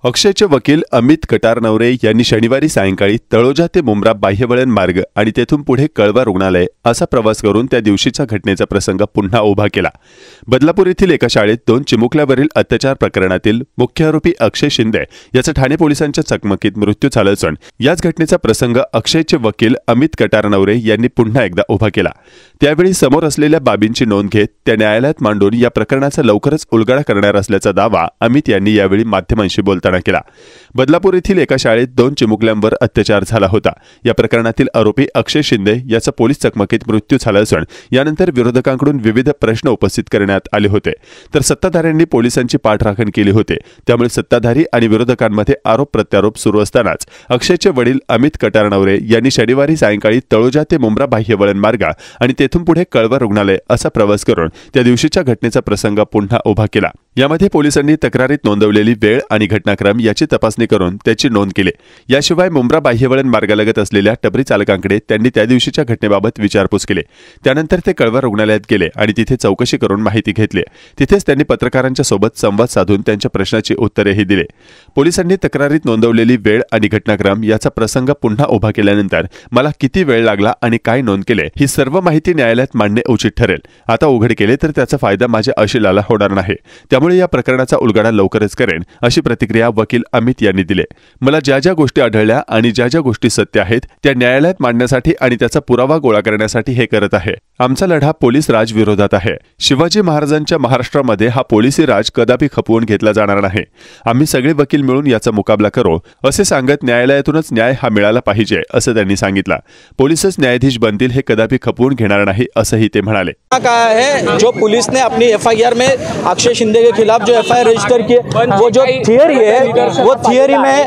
अक्षयचे वकील अमित कटारनवरे यांनी शनिवारी सायंकाळी तळोजा ते मुंब्रा बाह्यवळण मार्ग आणि तेथून पुढे कळवा रुग्णालय असा प्रवास करून त्या दिवशीच्या घटनेचा प्रसंग पुन्हा उभा केला। बदलापूर येथील एका शाळेत 2 चिमुकल्यावरील अत्याचार प्रकरणातील मुख्य आरोपी अक्षय शिंदे याचा ठाणे पोलिसांच्या चकमकीत मृत्यू झाला असून याच घटनेचा प्रसंग अक्षयचे वकील अमित कटारनवरे यांनी पुन्हा एकदा उभा केला। त्यावेळी समोर असलेल्या बाबींची नोंद घेत त्या न्यायालयात मांडून या प्रकरणाचा लवकरच उलगडा करणार असल्याचा दावा अमित यांनी यावेळी माध्यमांशी बोलताना केला। बदलापूर येथील एका शाळेत 2 चिमुकल्यांवर अत्याचार झाला होता। या प्रकरणातील आरोपी अक्षय शिंदे याचा पोलीस चकमकीत मृत्यू झाला असून यानंतर विरोधकांकडून विविध प्रश्न उपस्थित करण्यात आले होते, तर सत्ताधाऱ्यांनी पोलिसांची पाठराखण केली होती। त्यामुळे सत्ताधारी आणि विरोधकांमध्ये आरोप प्रत्यारोप सुरू असतानाच अक्षयचे वडील अमित कटारनवरे यांनी शनिवारी सायंकाळी तळोजा ते मुंब्रा बाह्यवळण मार्ग आणि तेथून पुढे कळवा रुग्णालय असा प्रवास करून त्या दिवशीच्या घटनेचा प्रसंग पुन्हा उभा केला। यामध्ये पोलिसांनी तक्रारीत नोंदवलेली वेळ आणि घटनाक्रम याची तपासणी करून त्याची नोंद केली। याशिवाय मुंब्रा बाह्यवळण मार्गालगत असलेल्या टपरी चालकांकडे त्यांनी त्या दिवशीच्या घटनेबाबत विचारपूस केली। त्यानंतर ते कळवा रुग्णालयात गेले आणि तिथे चौकशी करून माहिती घेतली। तिथेच त्यांनी पत्रकारांच्या सोबत संवाद साधून त्यांच्या प्रश्नाची उत्तरेही दिली। पोलिसांनी तक्रारीत नोंदवलेली वेळ आणि घटनाक्रम याचा प्रसंग पुन्हा उभा केल्यानंतर मला किती वेळ लागला आणि काय नोंद केले ही सर्व माहिती न्यायालयात मांडणे उचित ठरेल। आता उघड केले तर त्याचा फायदा माझ्या अशिलाला होणार नाही, त्यामुळे या प्रकरणाचा उलगडा लवकरच करेन अशी प्रतिक्रिया वकील अमित यांनी दिली। मला ज्या ज्या गोष्टी आढळल्या आणि ज्या ज्या गोष्टी सत्य आहेत त्या न्यायालयात मांडण्यासाठी आणि त्याचा पुरावा गोळा करण्यासाठी हे करत आहे। आमचा लढा पोलीस राज विरोधात आहे। शिवाजी महाराजांच्या महाराष्ट्रामध्ये हा पोलिसी राज कदापि खपवून घेतला जाणार नाही। आम्ही सगळे वकील मिळून याचा मुकाबला करू असे सांगत न्यायालयातूनच न्याय हा मिळाला पाहिजे असं त्यांनी सांगितलं। पोलीसच न्यायाधीश बनतील हे कदापि खपवून घेणार नाही असंही ते म्हणाले। कहा है जो पुलिस ने अपनी एफआईआर में अक्षय शिंदे के खिलाफ जो एफआईआर रजिस्टर की वो जो थियरी है वो थियरी में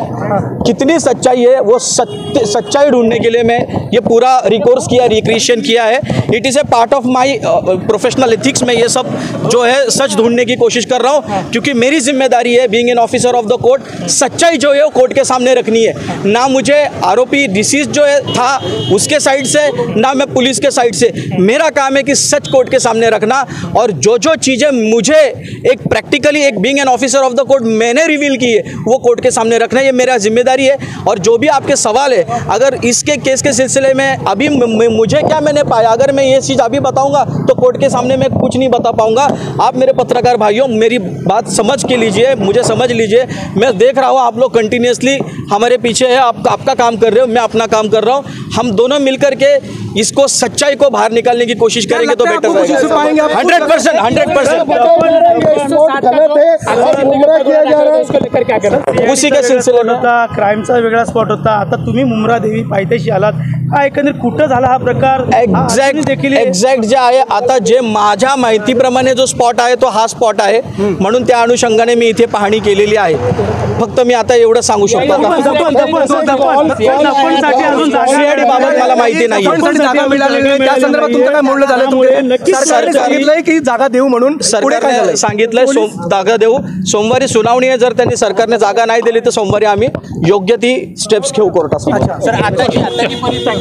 कितनी सच्चाई है वो सच्चाई ढूंढने के लिए मैं ये पूरा रिकोर्स किया, रिक्रिएशन किया है। It is a part of my professional ethics में ये सब जो है सच ढूंढने की कोशिश कर रहा हूँ, क्योंकि मेरी जिम्मेदारी है being an officer of the court सच्चाई जो है वो कोर्ट के सामने रखनी है। ना मुझे आरोपी डिसीज जो है था उसके साइड से, ना मैं पुलिस के साइड से। मेरा काम है कि सच कोर्ट के सामने रखना और जो जो चीज़ें मुझे एक प्रैक्टिकली एक being an officer of the court Maine reveal की है वो कोर्ट के सामने रखना, ये मेरा जिम्मेदारी है। और जो भी आपके सवाल है, अगर इसके केस के सिलसिले में अभी मुझे क्या मैंने पाया, अगर मैं ये चीज़ अभी बताऊंगा तो कोर्ट के सामने मैं कुछ नहीं बता पाऊंगा। आप मेरे पत्रकार भाइयों मेरी बात समझ के लीजिए, मुझे समझ लीजिए। मैं देख रहा हूँ आप लोग कंटिन्यूसली हमारे पीछे है, आपका काम कर रहे हो, मैं अपना काम कर रहा हूँ। हम दोनों मिलकर के इसको सच्चाई को बाहर निकालने की कोशिश करेंगे तो बेटर रहेगा। 100%। उसी के सिलसिले में क्राईमचा वेगळा स्पॉट होता, आता तुम्ही मुंब्रा देवी पायथ्याशी आलात, हा एकंदरीत कुठं झाला हा प्रकार एक्झॅक्ट जे आहे आता जे माझ्या माहितीप्रमाणे जो स्पॉट आहे तो हा स्पॉट आहे, म्हणून त्या अनुषंगाने मी इथे पाहणी केलेली आहे। फक्त मी आता एवढं सांगू शकतो, सीआयडी बाबत मला माहिती नाही। सांगितलंय की जागा देऊ म्हणून सरकारने सांगितलंय जागा देऊ। सोमवारी सुनावणी आहे, जर त्यांनी सरकारने जागा नाही दिली तर सोमवारी आम्ही योग्य ती स्टेप्स घेऊ कोर्टासमोर। सर आताची परिस्थिती